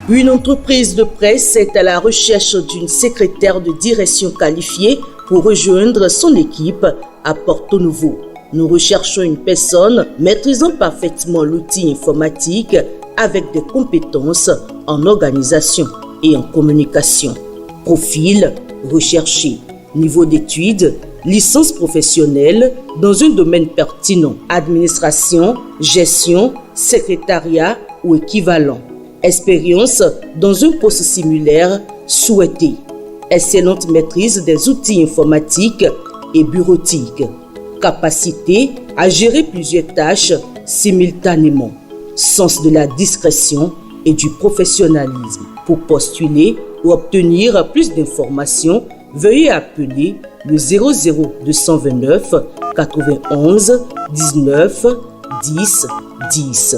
Une entreprise de presse est à la recherche d'une secrétaire de direction qualifiée pour rejoindre son équipe à Porto Novo. Nous recherchons une personne maîtrisant parfaitement l'outil informatique avec des compétences en organisation et en communication. Profil recherché. Niveau d'études, licence professionnelle dans un domaine pertinent, administration, gestion, secrétariat ou équivalent. Expérience dans un poste similaire souhaité. Excellente maîtrise des outils informatiques et bureautiques. Capacité à gérer plusieurs tâches simultanément. Sens de la discrétion et du professionnalisme. Pour postuler ou obtenir plus d'informations, veuillez appeler le 00229 91 19 10 10.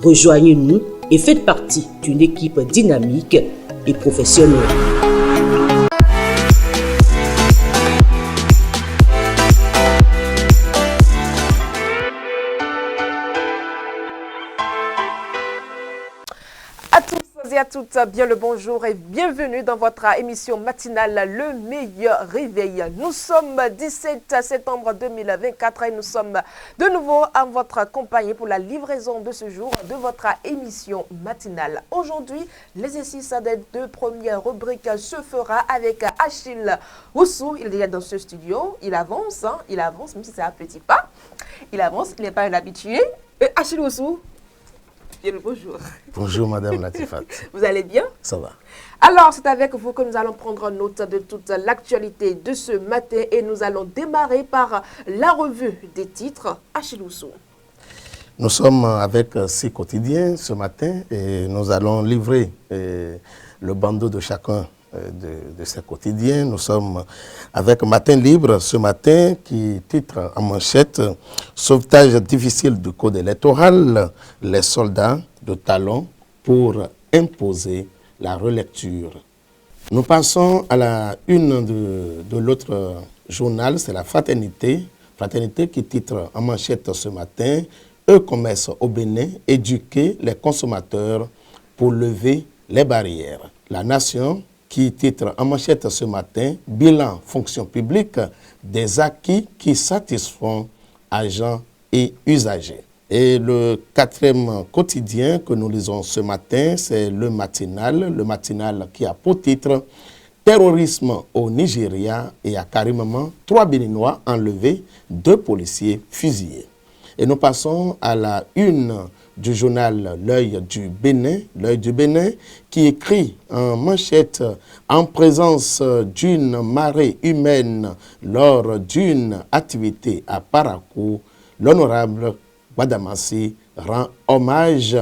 Rejoignez-nous et faites partie d'une équipe dynamique et professionnelle. À toutes, bien le bonjour et bienvenue dans votre émission matinale Le Meilleur Réveil. Nous sommes 17 septembre 2024 et nous sommes de nouveau à votre compagnie pour la livraison de ce jour de votre émission matinale. Aujourd'hui, l'exercice des deux premières rubriques se fera avec Achille Oussou. Il est dans ce studio, il avance, même si c'est un petit pas. Il avance, il n'est pas un habitué. Achille Oussou. Bonjour. Bonjour Madame Latifat. Vous allez bien? Ça va. Alors, c'est avec vous que nous allons prendre note de toute l'actualité de ce matin et nous allons démarrer par la revue des titres. Achille Oussou. Nous sommes avec 6 quotidiens ce matin et nous allons livrer le bandeau de chacun de ces quotidiens. Nous sommes avec Matin Libre ce matin qui titre en manchette « Sauvetage difficile du code électoral, les soldats de talon pour imposer la relecture ». Nous passons à la une de l'autre journal, c'est la Fraternité. Fraternité qui titre en manchette ce matin « E-commerce au Bénin, éduquer les consommateurs pour lever les barrières ». La Nation qui titre en manchette ce matin « Bilan fonction publique des acquis qui satisfont agents et usagers ». Et le quatrième quotidien que nous lisons ce matin, c'est le matinal qui a pour titre « Terrorisme au Nigeria et à carrément 3 Béninois enlevés, 2 policiers fusillés ». Et nous passons à la une du journal L'Œil du Bénin, qui écrit en manchette « En présence d'une marée humaine lors d'une activité à Parakou, l'honorable Gbadamassi rend hommage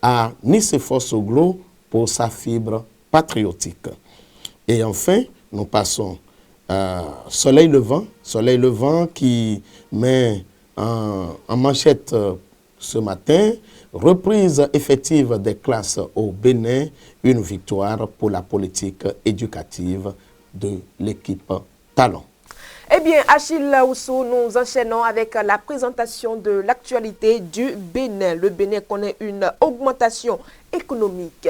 à Nicéphore Soglo pour sa fibre patriotique. » Et enfin, nous passons à Soleil Levant qui met en manchette ce matin, reprise effective des classes au Bénin, une victoire pour la politique éducative de l'équipe Talon. Eh bien, Achille Oussou, nous enchaînons avec la présentation de l'actualité du Bénin. Le Bénin connaît une augmentation économique.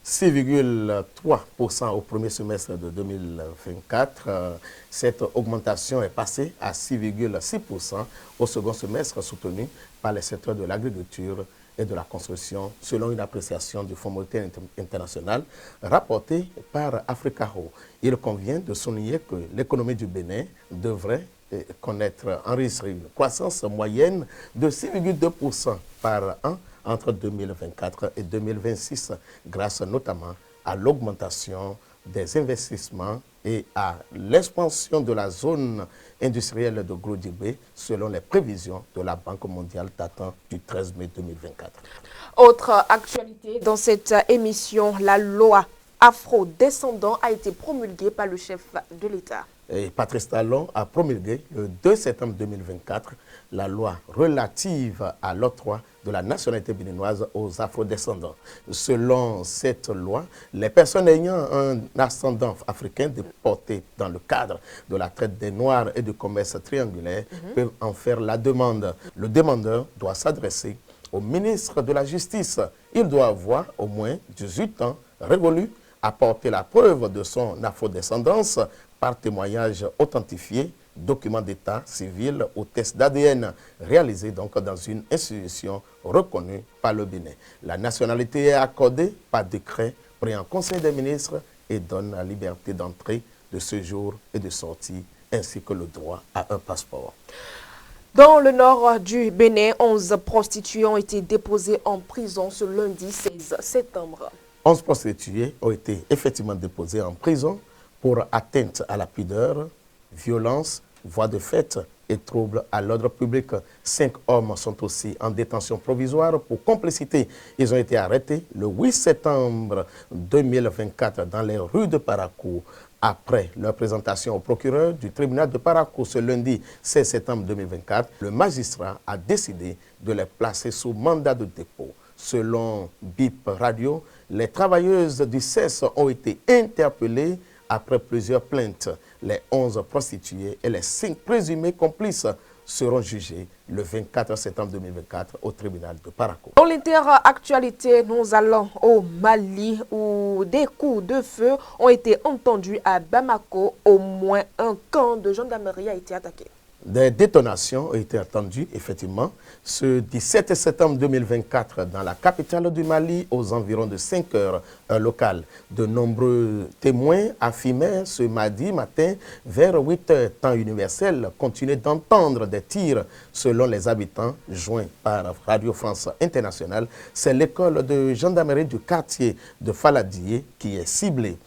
6,3% au premier semestre de 2024. Cette augmentation est passée à 6,6% au second semestre, soutenu par les secteurs de l'agriculture et de la construction, selon une appréciation du Fonds monétaire international rapportée par Africaho. Il convient de souligner que l'économie du Bénin devrait enregistrer une croissance moyenne de 6,2% par an entre 2024 et 2026, grâce notamment à l'augmentation des investissements et à l'expansion de la zone industrielle de Grodibé, selon les prévisions de la Banque mondiale datant du 13 mai 2024. Autre actualité dans cette émission, la loi afro-descendant a été promulguée par le chef de l'État. Et Patrice Talon a promulgué le 2 septembre 2024 la loi relative à l'octroi de la nationalité béninoise aux afrodescendants. Selon cette loi, les personnes ayant un ascendant africain déporté dans le cadre de la traite des Noirs et du commerce triangulaire peuvent en faire la demande. Le demandeur doit s'adresser au ministre de la Justice Il doit avoir au moins 18 ans révolus, apporter la preuve de son afrodescendance par témoignage authentifié, document d'état civil ou test d'ADN réalisé donc dans une institution reconnue par le Bénin. La nationalité est accordée par décret pris en Conseil des ministres et donne la liberté d'entrée, de séjour et de sortie, ainsi que le droit à un passeport. Dans le nord du Bénin, 11 prostituées ont été déposées en prison ce lundi 16 septembre. 11 prostituées ont été effectivement déposées en prison pour atteinte à la pudeur, violence, voie de fait et troubles à l'ordre public. 5 hommes sont aussi en détention provisoire pour complicité. Ils ont été arrêtés le 8 septembre 2024 dans les rues de Parakou. Après leur présentation au procureur du tribunal de Parakou ce lundi 16 septembre 2024, le magistrat a décidé de les placer sous mandat de dépôt. Selon BIP Radio, les travailleuses du CES ont été interpellées après plusieurs plaintes. Les 11 prostituées et les 5 présumés complices seront jugés le 24 septembre 2024 au tribunal de Parakou. Dans l'inter-actualité, nous allons au Mali où des coups de feu ont été entendus à Bamako. Au moins un camp de gendarmerie a été attaqué. Des détonations ont été entendues, effectivement, ce 17 septembre 2024 dans la capitale du Mali, aux environs de 5 heures, heure locale. De nombreux témoins affirmaient ce mardi matin, vers 8 heures, temps universel, continuer d'entendre des tirs. Selon les habitants, joints par Radio France Internationale, c'est l'école de gendarmerie du quartier de Faladié qui est ciblée.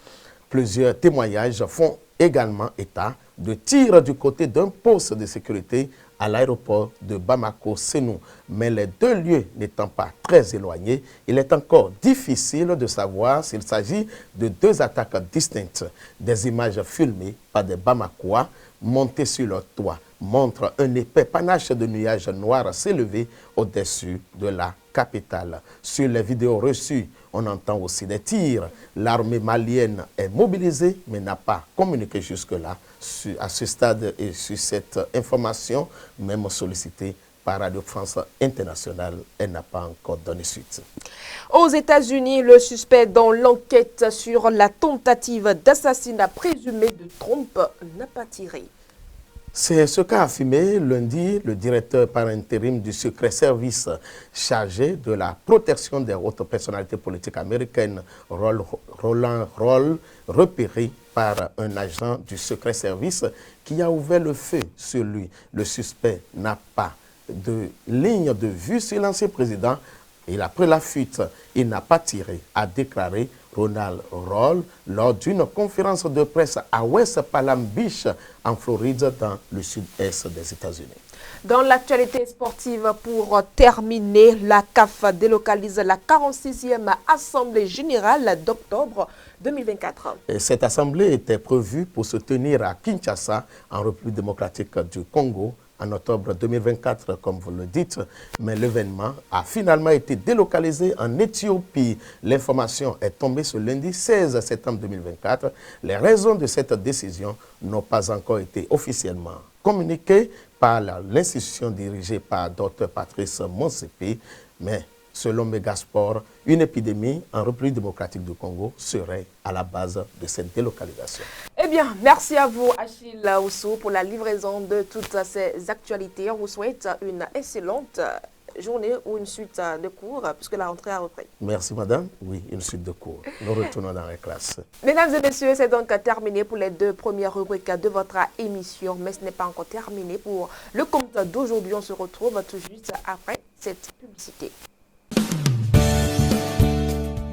Plusieurs témoignages font également état de tirs du côté d'un poste de sécurité à l'aéroport de Bamako-Sénou. Mais les deux lieux n'étant pas très éloignés, il est encore difficile de savoir s'il s'agit de deux attaques distinctes. Des images filmées par des Bamakois montés sur leur toit montrent un épais panache de nuages noirs s'élever au-dessus de la capitale. Sur les vidéos reçues, on entend aussi des tirs. L'armée malienne est mobilisée, mais n'a pas communiqué jusque-là à ce stade et sur cette information, même sollicitée par Radio France Internationale, elle n'a pas encore donné suite. Aux États-Unis, le suspect dans l'enquête sur la tentative d'assassinat présumée de Trump n'a pas tiré. C'est ce qu'a affirmé lundi le directeur par intérim du Secret Service chargé de la protection des hautes personnalités politiques américaines, Roland Roll, repéré par un agent du Secret Service qui a ouvert le feu sur lui. Le suspect n'a pas de ligne de vue sur l'ancien président. Et après la fuite, il n'a pas tiré, a déclaré Ronald Roll lors d'une conférence de presse à West Palm Beach, en Floride, dans le sud-est des États-Unis. Dans l'actualité sportive, pour terminer, la CAF délocalise la 46e Assemblée générale d'octobre 2024. Et cette assemblée était prévue pour se tenir à Kinshasa, en République démocratique du Congo, en octobre 2024, comme vous le dites, mais l'événement a finalement été délocalisé en Éthiopie. L'information est tombée ce lundi 16 septembre 2024. Les raisons de cette décision n'ont pas encore été officiellement communiquées par l'institution dirigée par Dr Patrice Motsepe, mais selon Megasport, une épidémie en République démocratique du Congo serait à la base de cette délocalisation. Eh bien, merci à vous, Achille Oussou, pour la livraison de toutes ces actualités. On vous souhaite une excellente journée ou une suite de cours, puisque la rentrée a repris. Merci, madame. Oui, une suite de cours. Nous retournons dans les classes. Mesdames et messieurs, c'est donc terminé pour les 2 premières rubriques de votre émission, mais ce n'est pas encore terminé pour le compte d'aujourd'hui. On se retrouve tout juste après cette publicité.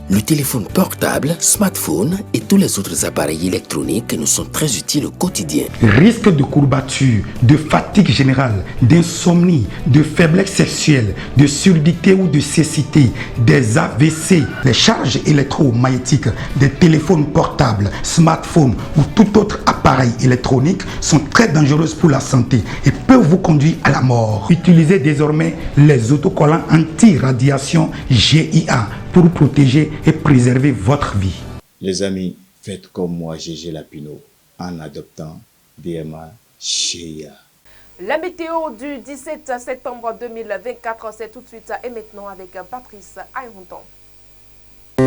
Le téléphone portable, smartphone et tous les autres appareils électroniques nous sont très utiles au quotidien. Risque de courbature, de fatigue générale, d'insomnie, de faiblesse sexuelle, de surdité ou de cécité, des AVC, les charges électromagnétiques des téléphones portables, smartphones ou tout autre appareil électronique sont très dangereuses pour la santé et peuvent vous conduire à la mort. Utilisez désormais les autocollants anti-radiation GIA pour protéger et préserver votre vie. Les amis, faites comme moi, Gégé Lapino, en adoptant BMA GIA. La météo du 17 septembre 2024, c'est tout de suite et maintenant avec Patrice Ayronton. La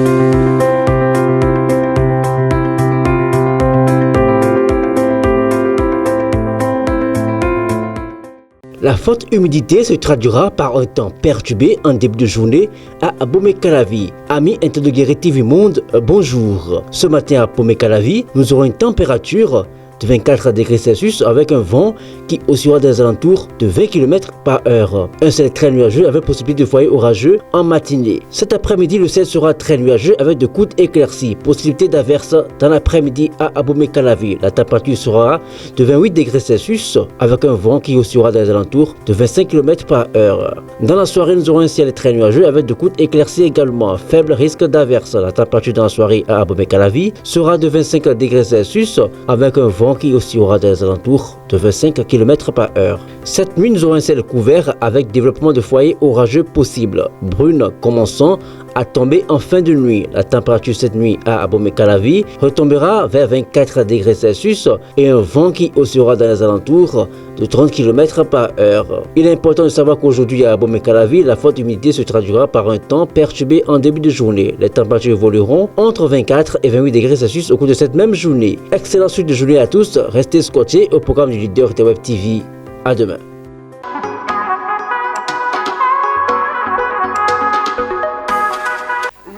forte humidité se traduira par un temps perturbé en début de journée à Abomey-Calavi. Amis internautes TV Monde, bonjour. Ce matin à Abomey-Calavi, nous aurons une température de 24 degrés Celsius avec un vent qui oscillera des alentours de 20 km par heure. Un ciel très nuageux avec possibilité de foyers orageux en matinée. Cet après-midi, le ciel sera très nuageux avec de courtes éclaircies. Possibilité d'averses dans l'après-midi à Abomey-Calavi. La température sera de 28 degrés Celsius avec un vent qui oscillera des alentours de 25 km par heure. Dans la soirée, nous aurons un ciel très nuageux avec de courtes éclaircies également. Faible risque d'averses. La température dans la soirée à Abomey-Calavi sera de 25 degrés Celsius avec un vent qui oscillera des alentours de 25 km par heure. Cette nuit, nous aurons un ciel couvert avec développement de foyers orageux possible. Brune commençant à tomber en fin de nuit. La température cette nuit à Abomey-Calavi retombera vers 24 degrés Celsius et un vent qui oscillera dans les alentours de 30 km par heure. Il est important de savoir qu'aujourd'hui à Abomey-Calavi, la forte humidité se traduira par un temps perturbé en début de journée. Les températures évolueront entre 24 et 28 degrés Celsius au cours de cette même journée. Excellente suite de journée à tous. Restez scotchés au programme du leader de Web TV. À demain.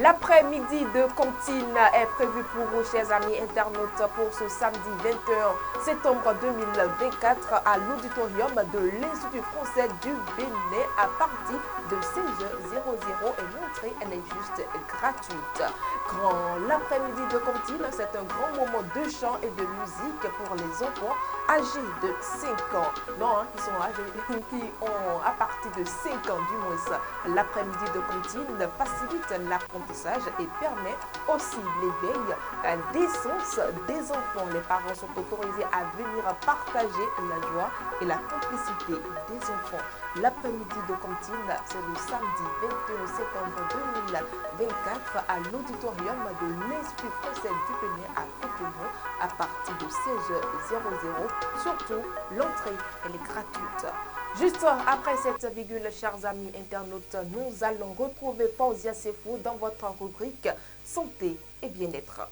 L'après-midi de comptine est prévu pour vous, chers amis internautes, pour ce samedi 21 septembre 2024 à l'auditorium de l'Institut français du Bénin à partir de 16h00 et l'entrée elle est juste gratuite. L'après-midi de comptine, c'est un grand moment de chant et de musique pour les enfants âgés de 5 ans. Non, qui sont âgés, qui ont à partir de 5 ans du moins. L'après-midi de comptine facilite l'apprentissage et permet aussi l'éveil des sens des enfants. Les parents sont autorisés à venir partager la joie et la complicité des enfants. L'après-midi de comptine, c'est le samedi 21 septembre 2024 à l'auditorium de l'Institut français du Bénin à Cotonou à partir de 16h00. Surtout, l'entrée elle est gratuite. Juste après cette virgule, chers amis internautes, nous allons retrouver Fauzia Sefou dans votre rubrique Santé et bien-être.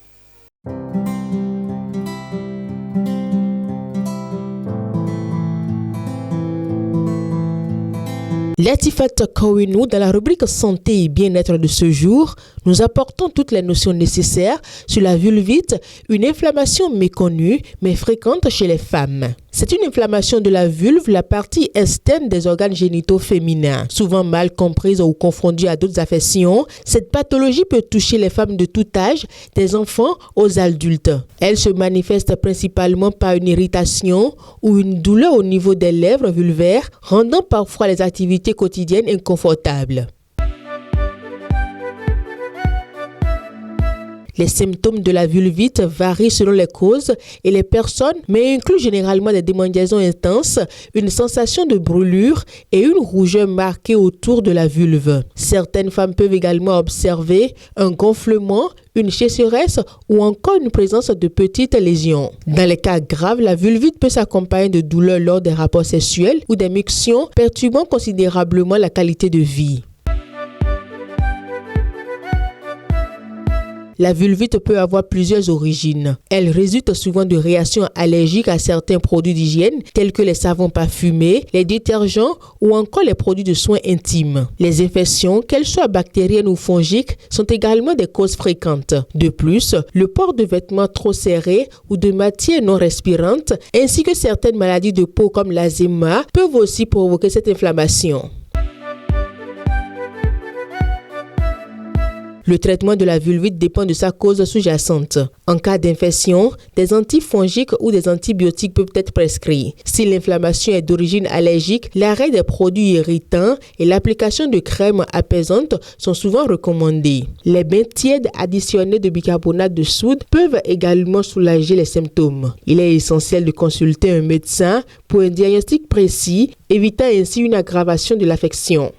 Latifat Kowinou, dans la rubrique Santé et bien-être de ce jour, nous apportons toutes les notions nécessaires sur la vulvite, une inflammation méconnue mais fréquente chez les femmes. C'est une inflammation de la vulve, la partie externe des organes génitaux féminins. Souvent mal comprise ou confondue à d'autres affections, cette pathologie peut toucher les femmes de tout âge, des enfants aux adultes. Elle se manifeste principalement par une irritation ou une douleur au niveau des lèvres vulvaires, rendant parfois les activités quotidiennes inconfortables. Les symptômes de la vulvite varient selon les causes et les personnes, mais incluent généralement des démangeaisons intenses, une sensation de brûlure et une rougeur marquée autour de la vulve. Certaines femmes peuvent également observer un gonflement, une sécheresse ou encore une présence de petites lésions. Dans les cas graves, la vulvite peut s'accompagner de douleurs lors des rapports sexuels ou des mictions perturbant considérablement la qualité de vie. La vulvite peut avoir plusieurs origines. Elle résulte souvent de réactions allergiques à certains produits d'hygiène tels que les savons parfumés, les détergents ou encore les produits de soins intimes. Les infections, qu'elles soient bactériennes ou fongiques, sont également des causes fréquentes. De plus, le port de vêtements trop serrés ou de matières non respirantes ainsi que certaines maladies de peau comme l'eczéma peuvent aussi provoquer cette inflammation. Le traitement de la vulvite dépend de sa cause sous-jacente. En cas d'infection, des antifongiques ou des antibiotiques peuvent être prescrits. Si l'inflammation est d'origine allergique, l'arrêt des produits irritants et l'application de crèmes apaisantes sont souvent recommandés. Les bains tièdes additionnés de bicarbonate de soude peuvent également soulager les symptômes. Il est essentiel de consulter un médecin pour un diagnostic précis, évitant ainsi une aggravation de l'affection.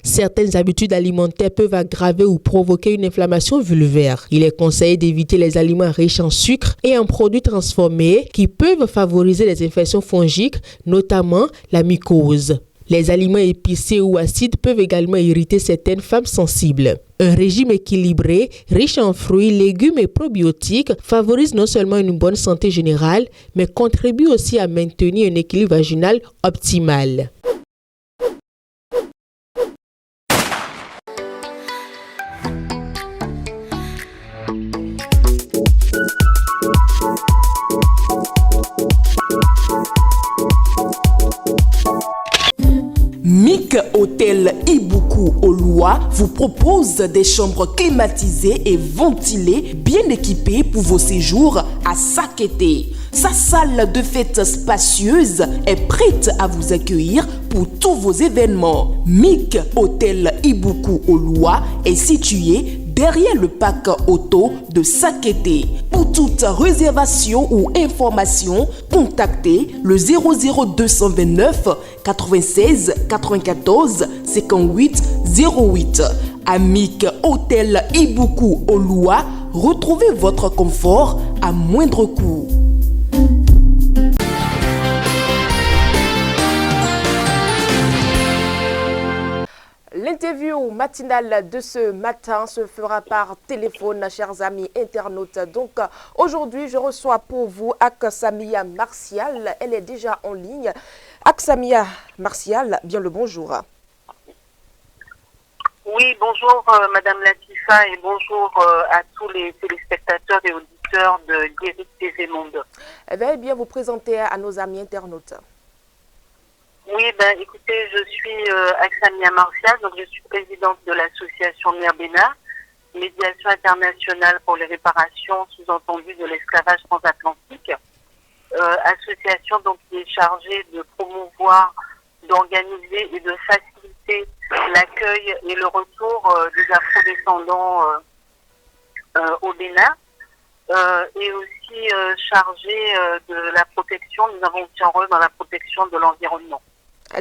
Certaines habitudes alimentaires peuvent aggraver ou provoquer une inflammation vulvaire. Il est conseillé d'éviter les aliments riches en sucre et en produits transformés qui peuvent favoriser les infections fongiques, notamment la mycose. Les aliments épicés ou acides peuvent également irriter certaines femmes sensibles. Un régime équilibré, riche en fruits, légumes et probiotiques favorise non seulement une bonne santé générale, mais contribue aussi à maintenir un équilibre vaginal optimal. MIC Hôtel Ibuku Oloa vous propose des chambres climatisées et ventilées, bien équipées pour vos séjours à Sakété. Sa salle de fête spacieuse est prête à vous accueillir pour tous vos événements. MIC Hôtel Ibuku Oloa est situé derrière le parc auto de Sakété. Pour toute réservation ou information, contactez le 00229 96 94 58 08. Amic Hôtel Ibuku Oloa, retrouvez votre confort à moindre coût. L'interview matinale de ce matin se fera par téléphone, chers amis internautes. Donc, aujourd'hui, je reçois pour vous Aksamia Martial. Elle est déjà en ligne. Aksamia Martial, bien le bonjour. Oui, bonjour Madame Latifa et bonjour à tous les téléspectateurs et auditeurs de Guérit TV Monde. Eh bien, vous présenter à nos amis internautes. Oui, écoutez, je suis Aksamia Martial, donc je suis présidente de l'association Mirbena, Médiation internationale pour les réparations, sous-entendu de l'esclavage transatlantique. Association donc qui est chargée de promouvoir, d'organiser et de faciliter l'accueil et le retour des afro-descendants au Bénin. Et aussi chargée de la protection, nous avons aussi un rôle dans la protection de l'environnement.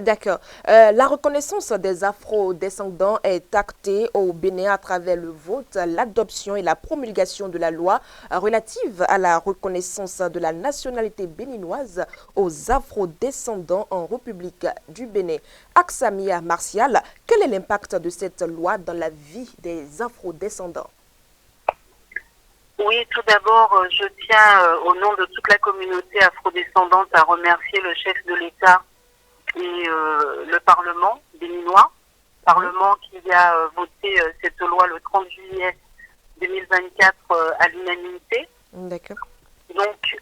D'accord. La reconnaissance des afro-descendants est actée au Bénin à travers le vote, l'adoption et la promulgation de la loi relative à la reconnaissance de la nationalité béninoise aux afro-descendants en République du Bénin. Aksamia Martial, quel est l'impact de cette loi dans la vie des afro-descendants? Oui, tout d'abord, je tiens au nom de toute la communauté afro-descendante à remercier le chef de l'État et le Parlement béninois, Parlement qui a voté cette loi le 30 juillet 2024 à l'unanimité. D'accord. Donc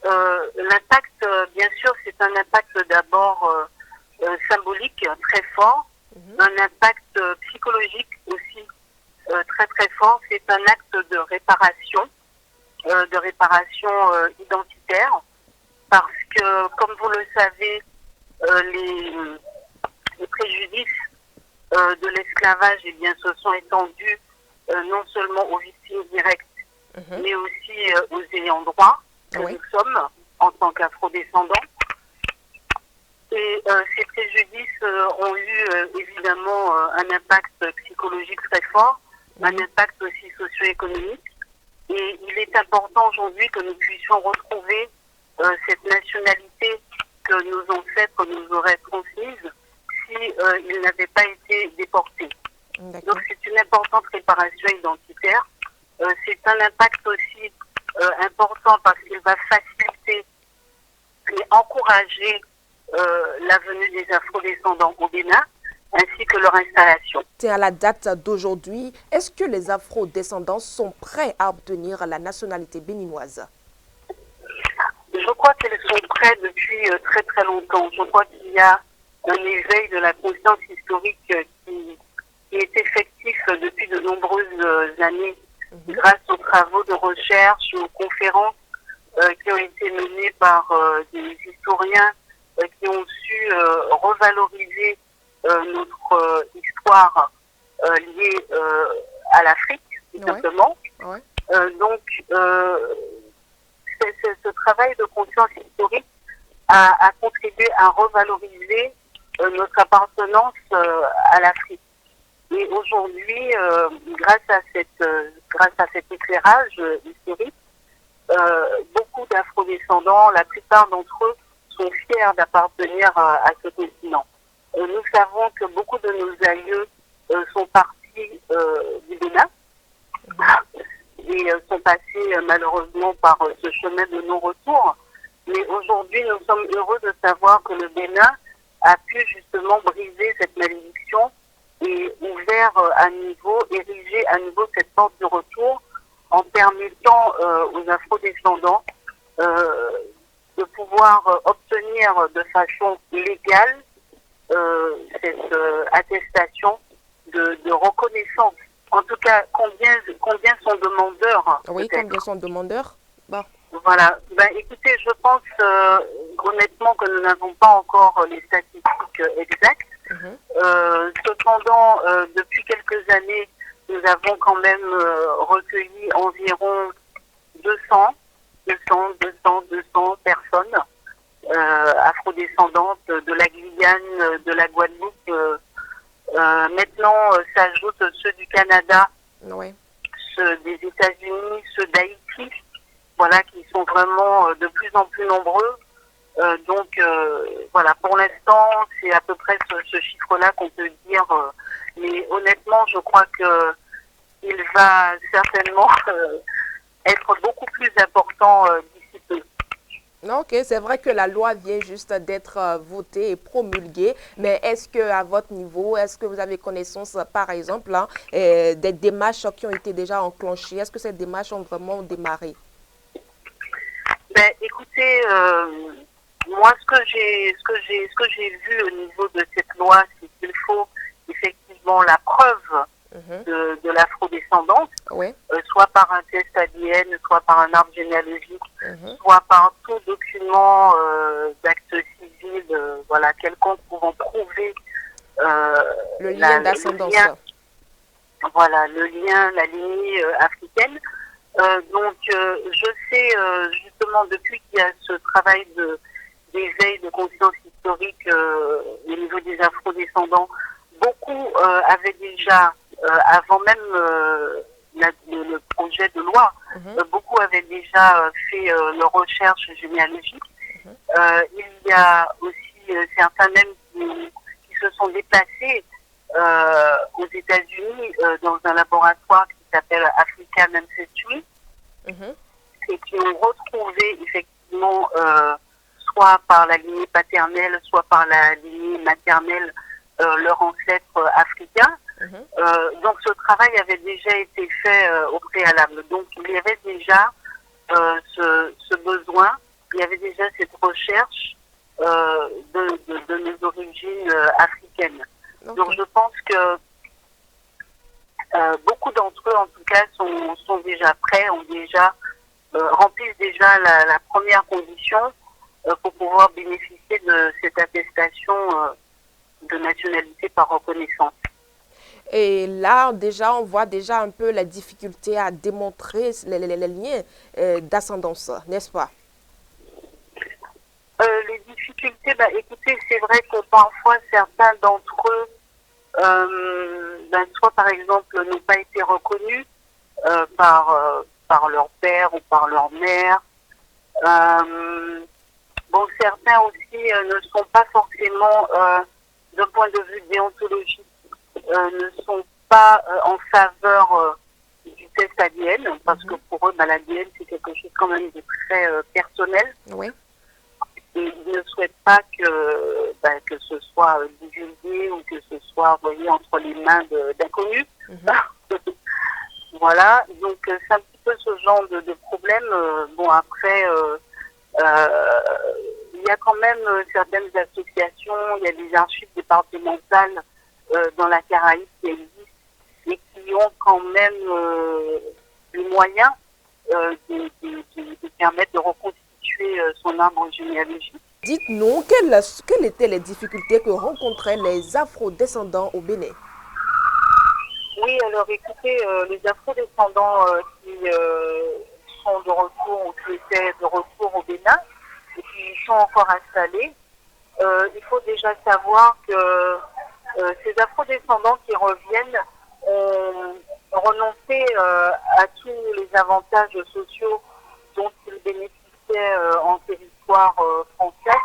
l'impact, bien sûr, c'est un impact d'abord symbolique très fort, un impact psychologique aussi très très fort. C'est un acte de réparation identitaire, parce que, comme vous le savez, les préjudices de l'esclavage, eh bien, se sont étendus non seulement aux victimes directes, mais aussi aux ayants droit que nous sommes en tant qu'afro-descendants. Et ces préjudices ont eu évidemment un impact psychologique très fort, un impact aussi socio-économique. Et il est important aujourd'hui que nous puissions retrouver cette nationalité que nos ancêtres nous auraient transmise si ils n'avaient pas été déportés. Donc c'est une importante réparation identitaire. C'est un impact aussi important parce qu'il va faciliter et encourager la venue des afro-descendants au Bénin, ainsi que leur installation. À la date d'aujourd'hui, est-ce que les afro-descendants sont prêts à obtenir la nationalité béninoise? Je crois qu'ils sont prêts depuis très très longtemps. Je crois qu'il y a un éveil de la conscience historique qui est effectif depuis de nombreuses années grâce aux travaux de recherche, aux conférences qui ont été menées par des historiens qui ont su revaloriser notre histoire liée à l'Afrique, tout simplement. Donc, ce travail de conscience historique a contribué à revaloriser notre appartenance à l'Afrique. Et aujourd'hui, grâce à cet éclairage historique, beaucoup d'afro-descendants, la plupart d'entre eux, sont fiers d'appartenir à ce continent. Nous savons que beaucoup de nos aïeux sont partis du Bénin et sont passés malheureusement par ce chemin de non-retour. Mais aujourd'hui, nous sommes heureux de savoir que le Bénin a pu justement briser cette malédiction et ouvert à nouveau, ériger à nouveau cette porte de retour en permettant aux afro-descendants de pouvoir obtenir de façon légale cette attestation de reconnaissance. En tout cas, combien sont demandeurs? Oui, combien sont demandeurs? Bon. Voilà. Ben, écoutez, je pense honnêtement que nous n'avons pas encore les statistiques exactes. Cependant, depuis quelques années, nous avons quand même recueilli environ 200 personnes afrodescendantes de la Guyane, de la Guadeloupe. Maintenant, s'ajoutent ceux du Canada, ceux des États-Unis, ceux d'Haïti, voilà, qui sont vraiment de plus en plus nombreux. Donc, voilà, pour l'instant, c'est à peu près ce chiffre-là qu'on peut dire. Mais honnêtement, je crois que il va certainement être beaucoup plus important d'ici peu. Ok, c'est vrai que la loi vient juste d'être votée et promulguée, mais est-ce qu'à votre niveau, est-ce que vous avez connaissance, par exemple, des démarches qui ont été déjà enclenchées? Est-ce que ces démarches ont vraiment démarré? Ben, écoutez, moi, ce que j'ai vu au niveau de cette loi, c'est qu'il faut effectivement la preuve de l'afrodescendance, soit par un test ADN, soit par un arbre généalogique, soit par tout document d'acte civil, voilà, quelconque pouvant prouver le lien d'ascendance. Voilà, le lien, la lignée africaine. Donc, je sais justement depuis qu'il y a ce travail d'éveil de conscience historique au niveau des afrodescendants, beaucoup avaient déjà, avant même le projet de loi, beaucoup avaient déjà fait leurs recherches généalogiques. Il y a aussi certains même qui se sont déplacés aux États-Unis dans un laboratoire qui s'appelle African Ancestry et qui ont retrouvé effectivement soit par la lignée paternelle, soit par la lignée maternelle leur ancêtre africain. Donc ce travail avait déjà été fait au préalable. Donc il y avait déjà ce besoin, il y avait déjà cette recherche de nos origines africaines. Donc je pense que beaucoup d'entre eux, en tout cas, sont déjà prêts, ont déjà remplissent déjà la première condition pour pouvoir bénéficier de cette attestation de nationalité par reconnaissance. Et là, déjà, on voit déjà un peu la difficulté à démontrer les liens d'ascendance, n'est-ce pas? Les difficultés, écoutez, c'est vrai que parfois certains d'entre eux, soit par exemple, n'ont pas été reconnus par leur père ou par leur mère. Certains aussi ne sont pas forcément, d'un point de vue déontologique, ne sont pas en faveur du test ADN, parce que pour eux, l'ADN, c'est quelque chose quand même de très personnel. Oui. Et ils ne souhaitent pas que ce soit divulgué ou que ce soit envoyé entre les mains d'inconnus. Voilà, donc c'est un petit peu ce genre de problème. Après, il y a quand même certaines associations, il y a des archives départementales dans la Caraïbe qui existent et qui ont quand même les moyens de permettre de reconstituer son arbre généalogique. Dites-nous, quelles étaient les difficultés que rencontraient les afro-descendants au Bénin? Oui, alors écoutez, les afro-descendants qui sont de retour ou qui étaient de retour au Bénin et qui sont encore installés, il faut déjà savoir que ces afro-descendants qui reviennent ont renoncé à tous les avantages sociaux dont ils bénéficiaient en territoire français,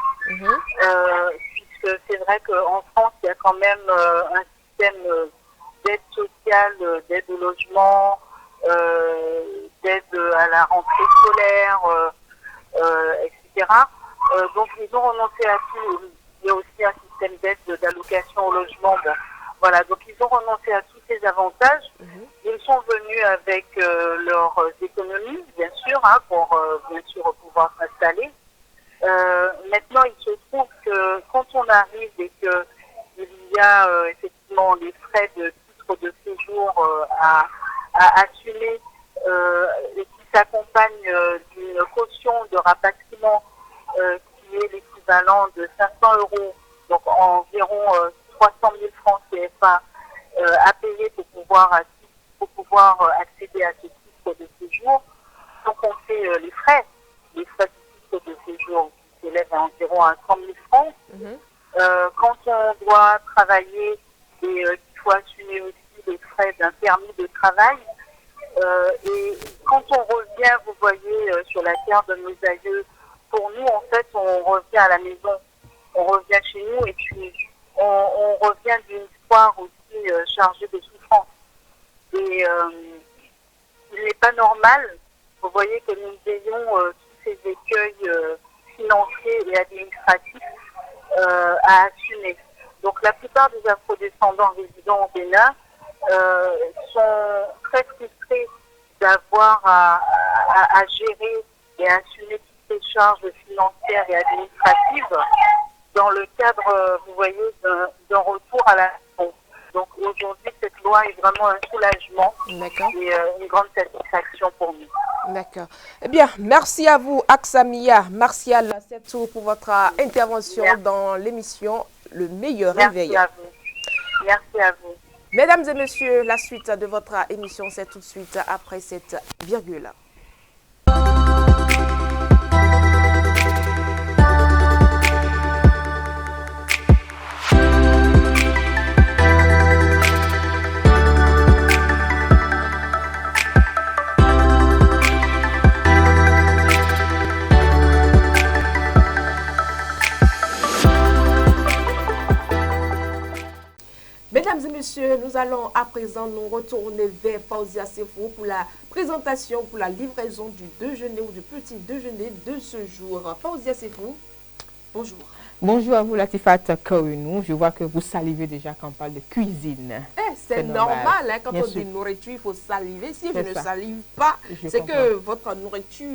c'est vrai qu'en France, il y a quand même un système d'aide sociale, d'aide au logement, d'aide à la rentrée scolaire, etc. Donc ils ont renoncé à tout. Il y a aussi un système d'aide d'allocation au logement. Bon, voilà, donc ils ont renoncé à tous ces avantages. Ils sont venus avec leurs économies, bien sûr, hein, pour bien sûr pouvoir s'installer. Maintenant, il se trouve que quand on arrive et qu'il y a effectivement les frais de titre de séjour à assumer et qui s'accompagnent d'une caution de rapatriement qui est l'équivalent de 500 €, donc environ 300 000 francs CFA à payer pour pouvoir accéder à ce titre de séjour. Donc on fait les frais du titre de séjour qui s'élèvent à environ à 100 000 francs. Quand on doit travailler et qu'il faut assumer aussi les frais d'un permis de travail, et quand on revient, vous voyez, sur la terre de nos aïeux, pour nous, en fait, on revient à la maison, on revient chez nous et puis on revient d'une histoire aussi chargée de souffrance. Et il n'est pas normal, vous voyez, que nous ayons tous ces écueils financiers et administratifs à assumer. Donc la plupart des afrodescendants résidant au Bénin sont très frustrés d'avoir à gérer et à assumer toutes ces charges financières et administratives dans le cadre, vous voyez, d'un retour à la maison. Donc aujourd'hui, cette loi est vraiment un soulagement et une grande satisfaction pour nous. D'accord. Eh bien, merci à vous, Aksamia Martial Setou, pour votre intervention dans l'émission Le Meilleur Réveil. Merci à vous. Merci à vous. Mesdames et messieurs, la suite de votre émission, c'est tout de suite après cette virgule. Mesdames et messieurs, nous allons à présent nous retourner vers Fauzia Sefou pour la présentation, pour la livraison du déjeuner ou du petit déjeuner de ce jour. Fauzia Sefou, bonjour. Bonjour à vous, Latifat Kouinou. Je vois que vous salivez déjà quand on parle de cuisine. C'est normal, hein, quand on dit nourriture, il faut saliver. Si je ne salive pas, c'est que votre nourriture,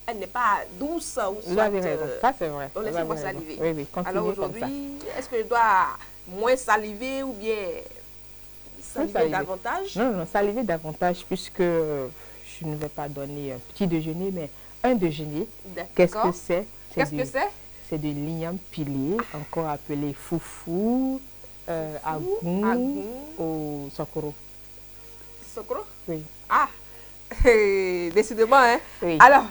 elle n'est pas douce. Ou vous avez raison, ça c'est vrai. Donc laissez-moi saliver. Oui, oui, alors aujourd'hui, est-ce que je dois moins saliver ou bien saliver davantage? Non, saliver davantage puisque je ne vais pas donner un petit déjeuner, mais un déjeuner. Qu'est-ce que c'est? Qu'est-ce que c'est? C'est de l'igname pilé, encore appelé foufou, agou au sokoro. Sokoro? Oui. Ah, décidément, hein? Oui. Alors,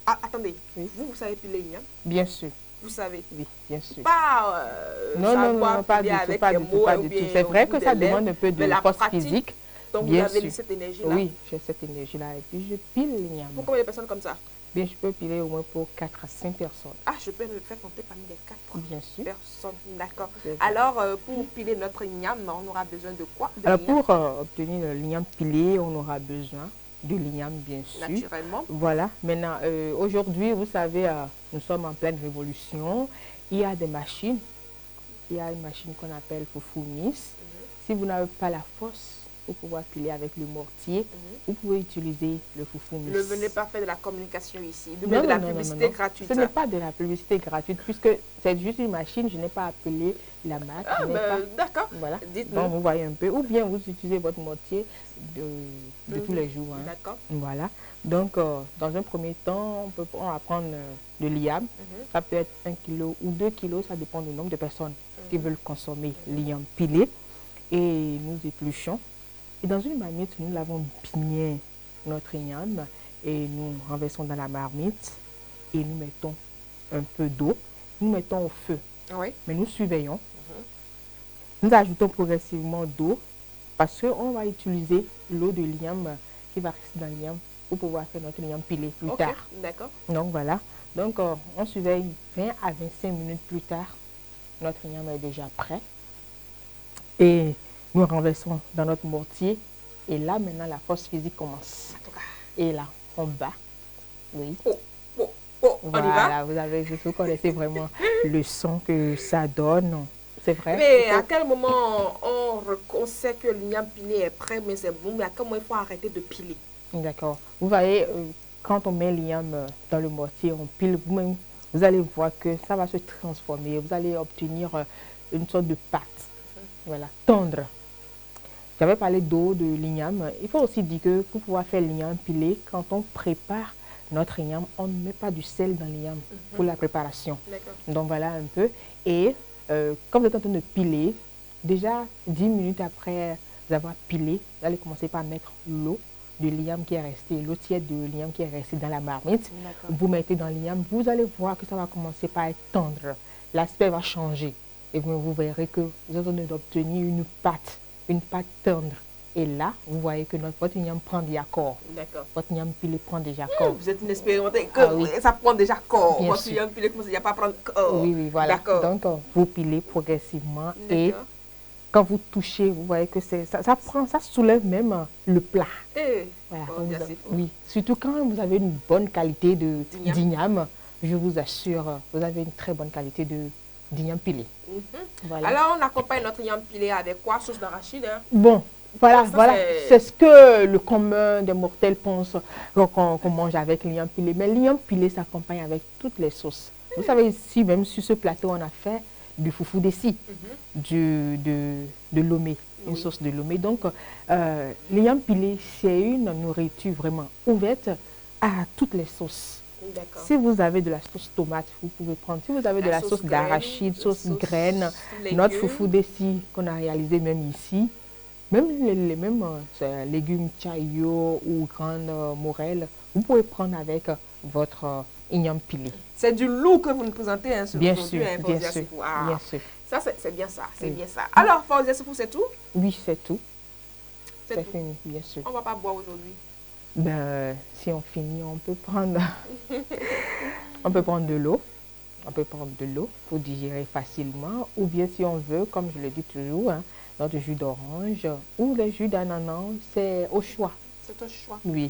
attendez, oui. Vous savez piler l'igname? Bien sûr. Vous savez? Oui, bien sûr. Pas, non, pas du tout. C'est vrai que ça demande un peu de force physique. Donc vous avez cette énergie-là? Oui, j'ai cette énergie-là et puis je pile l'igname. Pour combien de personnes comme ça? Bien, je peux piler au moins pour 4 à 5 personnes. Ah, je peux me faire compter parmi les 4 bien sûr. personnes. D'accord. Alors, pour piler notre igname, on aura besoin de quoi? Alors, pour obtenir l'igname pilé, on aura besoin de l'igname, bien sûr. Naturellement. Voilà. Maintenant, aujourd'hui, vous savez, nous sommes en pleine révolution. Il y a des machines. Il y a une machine qu'on appelle Fofoumis. Si vous n'avez pas la force pour pouvoir piler avec le mortier, vous pouvez utiliser le Fofoumis. Ne venez pas faire de la communication ici, de la publicité gratuite. Ce n'est pas de la publicité gratuite, puisque c'est juste une machine, je n'ai pas appelé la marque. Ah, d'accord. Voilà. Dites-nous. Donc, vous voyez un peu. Ou bien vous utilisez votre mortier de tous les jours. Hein. D'accord. Voilà. Donc, dans un premier temps, on va prendre de l'igname. Ça peut être 1 kg ou 2 kg, ça dépend du nombre de personnes qui veulent consommer l'igname pilé. Et nous épluchons. Et dans une marmite, nous lavons bien notre igname et nous renversons dans la marmite et nous mettons un peu d'eau. Nous mettons au feu. Oui. Mais nous surveillons. Nous ajoutons progressivement d'eau parce qu'on va utiliser l'eau de l'igname qui va rester dans l'igname pour pouvoir faire notre igname pilé plus tard. D'accord. Donc voilà. Donc on surveille 20 à 25 minutes plus tard. notre igname est déjà prêt. Et nous renversons dans notre mortier. Et là, maintenant, la force physique commence. Et là, on bat. Oui. On y va. Vous connaissez vraiment le son que ça donne. C'est vrai. Mais à quel moment on sait que l'igname pilé est prêt, mais c'est bon, mais à quel moment il faut arrêter de piler? D'accord. Vous voyez, quand on met l'igname dans le mortier, on pile, vous allez voir que ça va se transformer. Vous allez obtenir une sorte de pâte. Voilà, tendre. J'avais parlé d'eau de l'igname. Il faut aussi dire que pour pouvoir faire l'igname pilé, quand on prépare notre igname, on ne met pas du sel dans l'igname pour la préparation. Donc voilà un peu. Et quand vous êtes en train de piler, déjà 10 minutes après avoir pilé, vous allez commencer par mettre l'eau de l'igname qui est restée, l'eau tiède de l'igname qui est restée dans la marmite. Vous mettez dans l'igname, vous allez voir que ça va commencer par être tendre. L'aspect va changer. Et vous verrez que vous êtes en train d'obtenir une pâte tendre. Et là, vous voyez que votre igname prend déjà corps. Votre igname pilé prend déjà corps. Vous êtes une expérimentée, oui. Ça prend déjà corps. Bien Votre sûr. igname pilé commence déjà pas à prendre corps. Oui, voilà. Donc, vous pilez progressivement et quand vous touchez, vous voyez que ça soulève même le plat. Voilà. Oui, surtout quand vous avez une bonne qualité d'igname, je vous assure, vous avez une très bonne qualité d'igname pilé. Voilà. Alors, on accompagne notre igname pilé avec quoi? Sauce d'arachide, hein? Bon, voilà. C'est ce que le commun des mortels pense qu'on mange avec l'igname pilé. Mais l'igname pilé s'accompagne avec toutes les sauces. Vous savez, ici, même sur ce plateau, on a fait du foufou dessi, de lomé, une sauce de lomé. Donc, l'igname pilé, c'est une nourriture vraiment ouverte à toutes les sauces. Si vous avez de la sauce tomate, vous pouvez prendre. Si vous avez de la sauce d'arachide, sauce graine, notre foufou dessi qu'on a réalisé même ici, même les mêmes légumes chayo ou grande morelle, vous pouvez prendre avec votre igname pilé. C'est du loup que vous nous présentez hein, bien sûr, bien sûr, bien sûr. Ça, c'est bien ça, c'est bien ça. Alors, Fauzia Sefou, c'est tout? Oui, c'est tout. C'est fini, bien sûr. On ne va pas boire aujourd'hui? Ben, si on finit, on peut prendre, on peut prendre de l'eau. On peut prendre de l'eau pour digérer facilement. Ou bien, si on veut, comme je le dis toujours, hein, notre jus d'orange ou le jus d'ananas, c'est au choix. C'est au choix. Oui.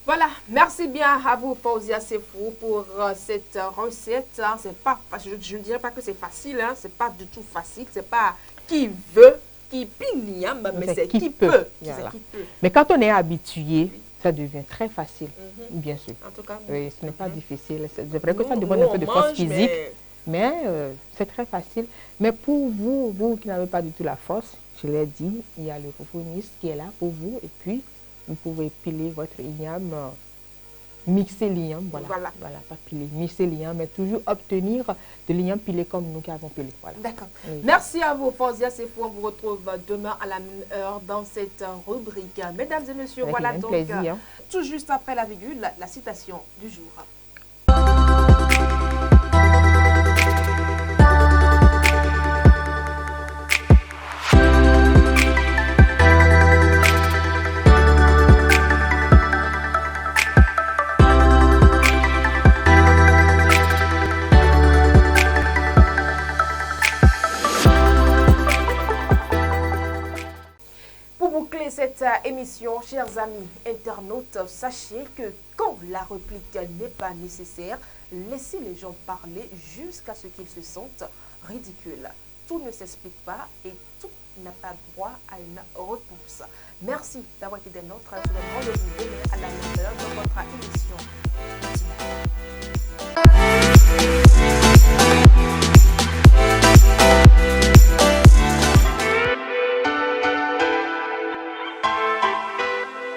Voilà, merci bien à vous, Fauzia Sefou, pour cette recette. Hein. C'est pas, je ne dirais pas que c'est facile, hein. C'est pas du tout facile. C'est pas qui veut, qui pile, hein, mais c'est qui peut. Voilà. Qui peut. Mais quand on est habitué, ça devient très facile, bien sûr. En tout cas, oui, ce n'est pas difficile. C'est vrai que ça demande un peu de force physique, mais c'est très facile. Mais pour vous qui n'avez pas du tout la force, je l'ai dit, il y a le foufouiste qui est là pour vous. Et puis, vous pouvez piler votre igname, mixer l'igname, voilà, pas piler, mixer l'igname, mais toujours obtenir de l'igname pilé comme nous qui avons pilé. Voilà. D'accord. Oui. Merci à vous, Fauzia Sefou. On vous retrouve demain à la même heure dans cette rubrique. Mesdames et messieurs, avec voilà donc, plaisir. Tout juste après la virgule, la citation du jour. Cette émission, chers amis internautes, sachez que quand la réplique n'est pas nécessaire, laissez les gens parler jusqu'à ce qu'ils se sentent ridicules. Tout ne s'explique pas et tout n'a pas droit à une réponse. Merci d'avoir été des nôtres. Je vous donne rendez-vous demain à la même heure dans votre émission